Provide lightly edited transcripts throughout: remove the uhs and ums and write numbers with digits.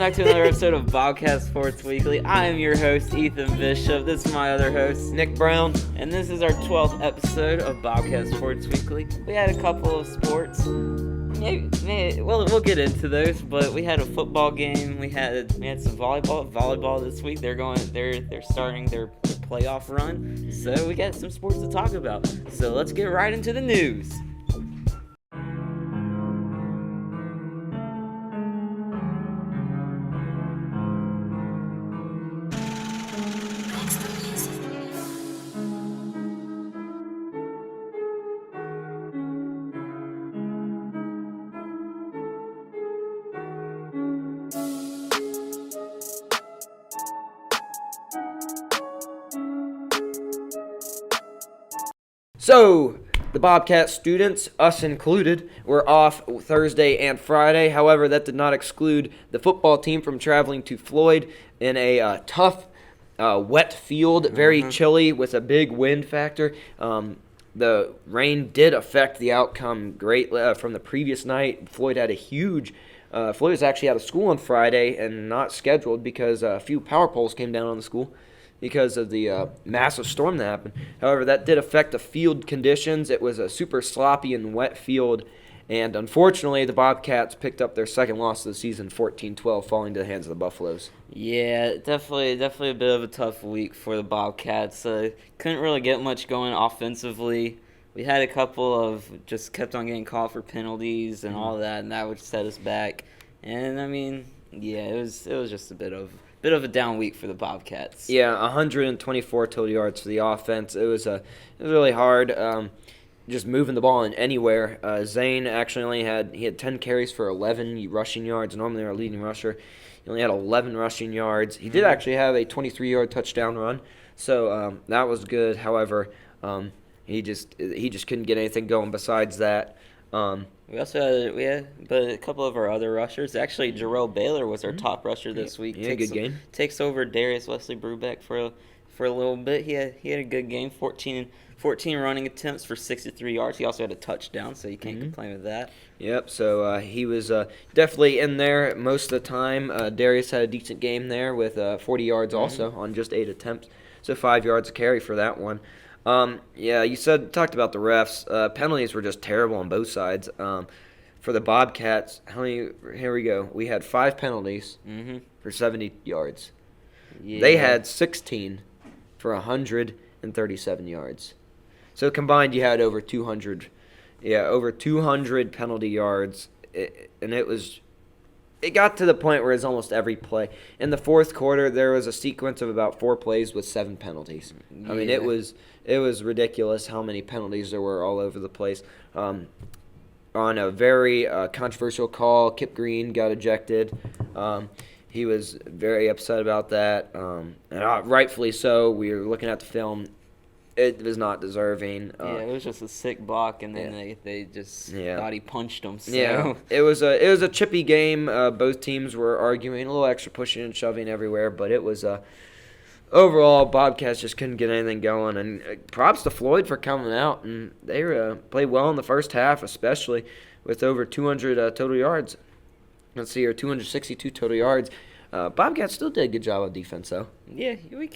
back to another episode of Bobcat Sports Weekly. I am your host, Ethan Bishop. This is my other host, Nick Brown. And this is our 12th episode of Bobcat Sports Weekly. We had a couple of sports. We'll get into those, but we had a football game. We had some volleyball this week. They're starting their playoff run. So we got some sports to talk about. So let's get right into the news. So, the Bobcat students, us included, were off Thursday and Friday. However, that did not exclude the football team from traveling to Floyd in a tough, wet field, very chilly with a big wind factor. The rain did affect the outcome greatly from the previous night. Floyd was actually out of school on Friday and not scheduled because a few power poles came down on the school because of the massive storm that happened. However, that did affect the field conditions. It was a super sloppy and wet field, and unfortunately, the Bobcats picked up their second loss of the season, 14-12, falling to the hands of the Buffaloes. Yeah, definitely a bit of a tough week for the Bobcats. Couldn't really get much going offensively. We had a couple of just kept on getting called for penalties and all that, and that would set us back. And I mean, yeah, it was just a bit of a down week for the Bobcats. Yeah, 124 total yards for the offense. It was really hard just moving the ball in anywhere. Zane actually had 10 carries for 11 rushing yards. Normally our leading rusher. He only had 11 rushing yards. He did actually have a 23-yard touchdown run, so that was good. However, he just couldn't get anything going besides that. We also had a couple of our other rushers. Actually, Caroll Baylor was our top rusher this week. Yeah, good game. Takes over Darius Wesley Brubeck for a little bit. He had a good game. 14 running attempts for 63 yards. He also had a touchdown, so you can't complain with that. Yep. So he was definitely in there most of the time. Darius had a decent game there with 40 yards also on just 8 attempts. So 5 yards a carry for that one. Yeah, you talked about the refs. Penalties were just terrible on both sides. For the Bobcats, here we go. We had 5 penalties for 70 yards. Yeah. They had 16 for 137 yards. So combined, you had over 200 penalty yards, and it got to the point where it's almost every play. In the fourth quarter, there was a sequence of about 4 plays with 7 penalties. Yeah. I mean, it was ridiculous how many penalties there were all over the place. On a very controversial call, Kip Green got ejected. He was very upset about that, and rightfully so. We were looking at the film. It was not deserving. It was just a sick block, and then they just thought he punched him. So. Yeah, it was a chippy game. Both teams were arguing, a little extra pushing and shoving everywhere, but it was overall Bobcats just couldn't get anything going. And props to Floyd for coming out, and they played well in the first half, especially with over 200 total yards. Let's see here, 262 total yards. Bobcats still did a good job of defense, though. Yeah, we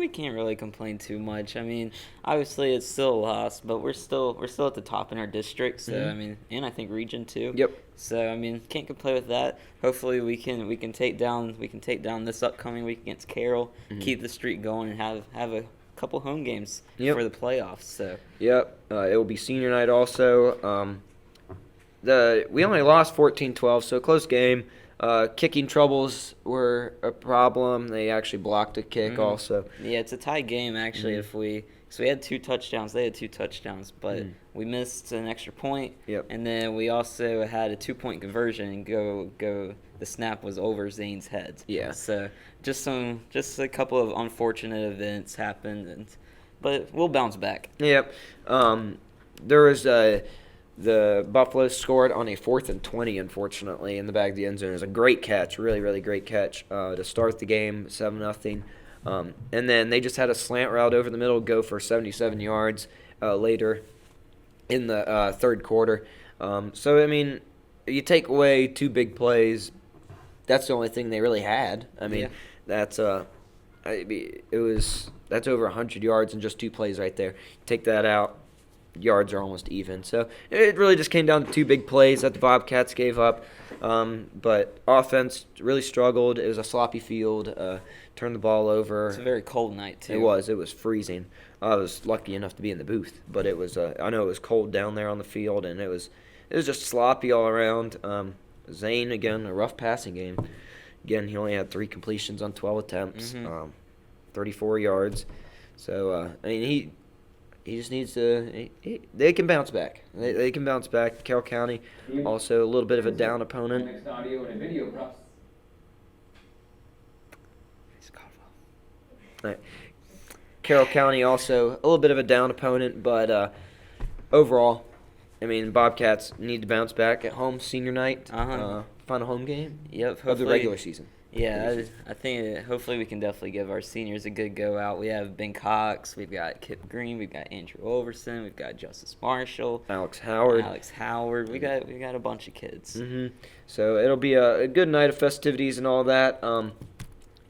can't really complain too much. I mean, obviously it's still a loss, but we're still at the top in our district. So I mean, and I think region too. Yep. So I mean, can't complain with that. Hopefully we can take down this upcoming week against Caroll, keep the streak going, and have a couple home games for the playoffs. So. Yep. It will be senior night also. We only lost 14-12, so close game. Kicking troubles were a problem. They actually blocked a kick also. Yeah, it's a tie game actually. So we had 2 touchdowns. They had 2 touchdowns, but we missed an extra point. Yep. And then we also had a 2-point conversion and go. The snap was over Zane's head. Yeah. So just a couple of unfortunate events happened, but we'll bounce back. Yep. There was the Buffaloes scored on a 4th and 20, unfortunately, in the back of the end zone. It was a great catch, really, really great catch to start the game, 7-0. And then they just had a slant route over the middle go for 77 yards later in the third quarter. So, I mean, you take away 2 big plays, that's the only thing they really had. I mean, that's over 100 yards in just 2 plays right there. Take that out, yards are almost even. So it really just came down to 2 big plays that the Bobcats gave up. But offense really struggled. It was a sloppy field. Turned the ball over. It's a very cold night too. It was. It was freezing. I was lucky enough to be in the booth, but it was. I know it was cold down there on the field, and it was just sloppy all around. Zane again, a rough passing game. Again, he only had 3 completions on 12 attempts, 34 yards. So I mean, he just needs to. They can bounce back. They can bounce back. Carroll County, also a little bit of a down opponent. Next audio and a video props. Right. Carroll County also a little bit of a down opponent, but overall, I mean, Bobcats need to bounce back at home senior night. Final home game. Yep. Of the regular season. Yeah, I think hopefully we can definitely give our seniors a good go out. We have Ben Cox, we've got Kip Green, we've got Andrew Overson, we've got Justice Marshall, Alex Howard. We got a bunch of kids. So it'll be a good night of festivities and all that.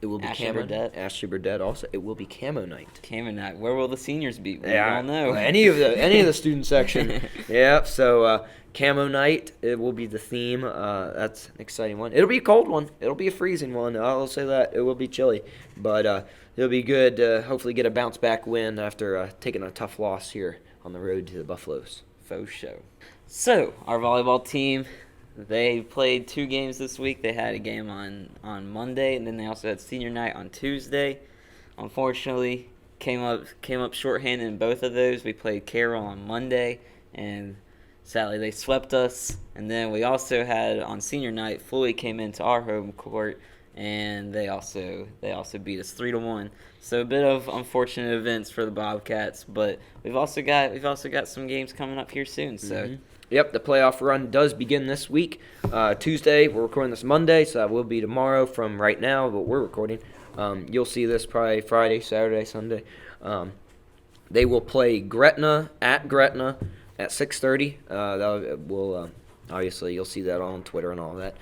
It will be Ashley Burdett also. It will be Camo Night. Camo Night. Where will the seniors be? We don't know. Any of the student section. Yeah. So Camo Night. It will be the theme. That's an exciting one. It'll be a cold one. It'll be a freezing one. I'll say that. It will be chilly, but it'll be good. Hopefully, get a bounce back win after taking a tough loss here on the road to the Buffaloes. Faux show. So our volleyball team. They played 2 games this week. They had a game on Monday, and then they also had senior night on Tuesday. Unfortunately, came up shorthanded in both of those. We played Caroll on Monday, and sadly they swept us. And then we also had on senior night, Floyd came into our home court, and they also beat us 3-1. So a bit of unfortunate events for the Bobcats, but we've also got some games coming up here soon. So. Yep, the playoff run does begin this week. Tuesday, we're recording this Monday, so that will be tomorrow from right now, but we're recording. You'll see this probably Friday, Saturday, Sunday. They will play Gretna at 6:30. Obviously, you'll see that on Twitter and all that.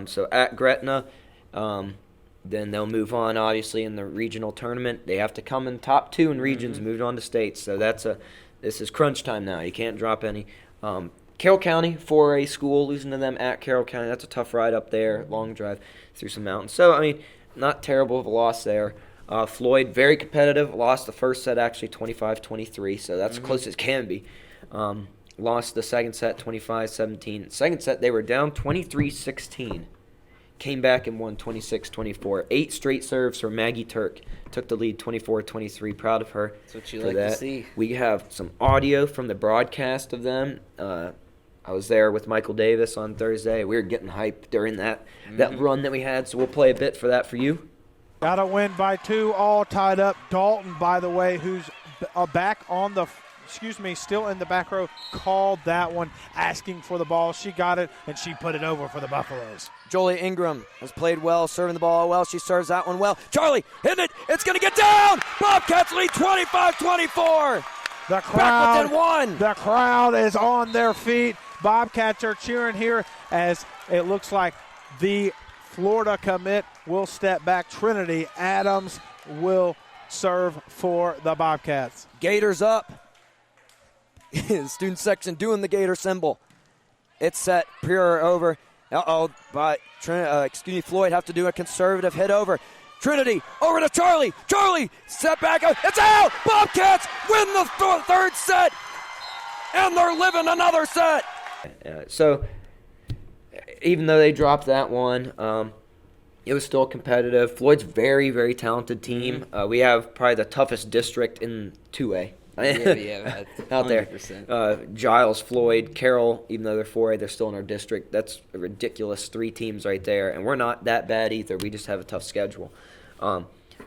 So at Gretna, then they'll move on, obviously, in the regional tournament. They have to come in top 2 in regions and move on to states. So this is crunch time now. You can't drop any. Carroll County, 4A school, losing to them at Carroll County. That's a tough ride up there, long drive through some mountains. So, I mean, not terrible of a loss there. Floyd, very competitive, lost the first set actually 25-23, so that's as close as can be. Lost the second set 25-17. Second set, they were down 23-16. Came back and won 26-24. 8 straight serves for Maggie Turk. Took the lead 24-23. Proud of her. That's what you like to see. We have some audio from the broadcast of them. I was there with Michael Davis on Thursday. We were getting hyped during that run that we had, so we'll play a bit for that for you. Got to win by 2, all tied up. Dalton, by the way, who's back on the still in the back row, called that one, asking for the ball. She got it, and she put it over for the Buffaloes. Jolie Ingram has played well, serving the ball well. She serves that one well. Charlie, hitting it. It's going to get down. Bobcats lead 25-24. The crowd, back within 1. The crowd is on their feet. Bobcats are cheering here as it looks like the Florida commit will step back. Trinity Adams will serve for the Bobcats. Gators up. Student section doing the Gator symbol. It's set. Pure over. But Floyd have to do a conservative hit over. Trinity over to Charlie. Charlie set back. It's out. Bobcats win the third set, and they're living another set. So even though they dropped that one, it was still competitive. Floyd's very, very talented team. We have probably the toughest district in 2A. Yeah, out there. Giles, Floyd, Caroll, even though they're 4A, they're still in our district. That's a ridiculous 3 teams right there, and we're not that bad either. We just have a tough schedule.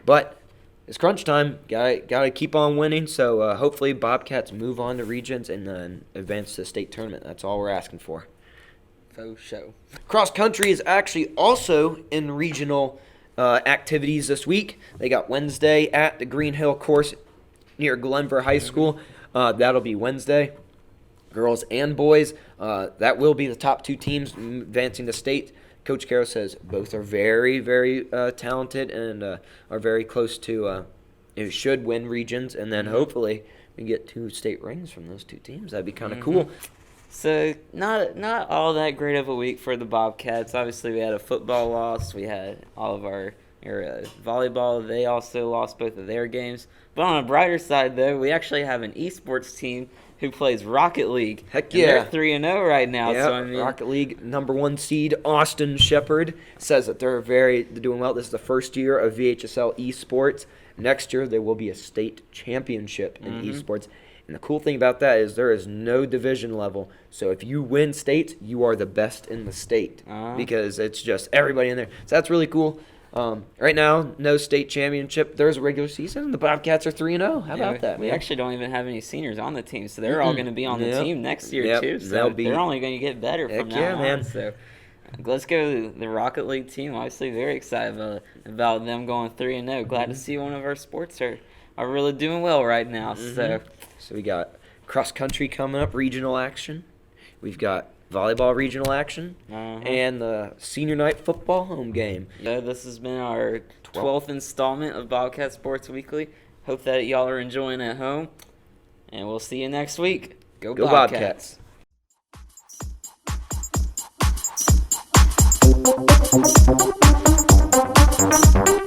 But it's crunch time. Got to keep on winning, so hopefully Bobcats move on to regions and then advance to the state tournament. That's all we're asking for. Faux show. Cross country is actually also in regional activities this week. They got Wednesday at the Green Hill course near Glenver High School. That'll be Wednesday. Girls and boys. That will be the top 2 teams advancing to state. Coach Caroll says both are very, very talented and are very close to should win regions, and then hopefully we get 2 state rings from those 2 teams. That'd be kind of cool. So not all that great of a week for the Bobcats. Obviously, we had a football loss. We had all of our volleyball. They also lost both of their games. But on a brighter side, though, we actually have an esports team who plays Rocket League. Heck And yeah. they're 3-0 right now. Yeah, So I mean, Rocket League #1 seed Austin Shepherd says that they're doing well. This is the first year of VHSL esports. Next year there will be a state championship in esports. And the cool thing about that is there is no division level. So if you win states, you are the best in the state because it's just everybody in there. So that's really cool. Right now, no state championship. There's a regular season. The Bobcats are 3-0. How about that, we man? actually don't even have any seniors on the team, so they're all going to be on the team next year too. So they're only going to get better from now on. Man. So let's go to the Rocket League team. Obviously, very excited about them going 3-0. Glad to see one of our sports are really doing well right now. So we got cross country coming up, regional action. We've got volleyball regional action and the senior night football home game. This has been our 12th installment of Bobcat Sports Weekly. Hope that y'all are enjoying at home, and we'll see you next week. Go Bobcats. Bobcats.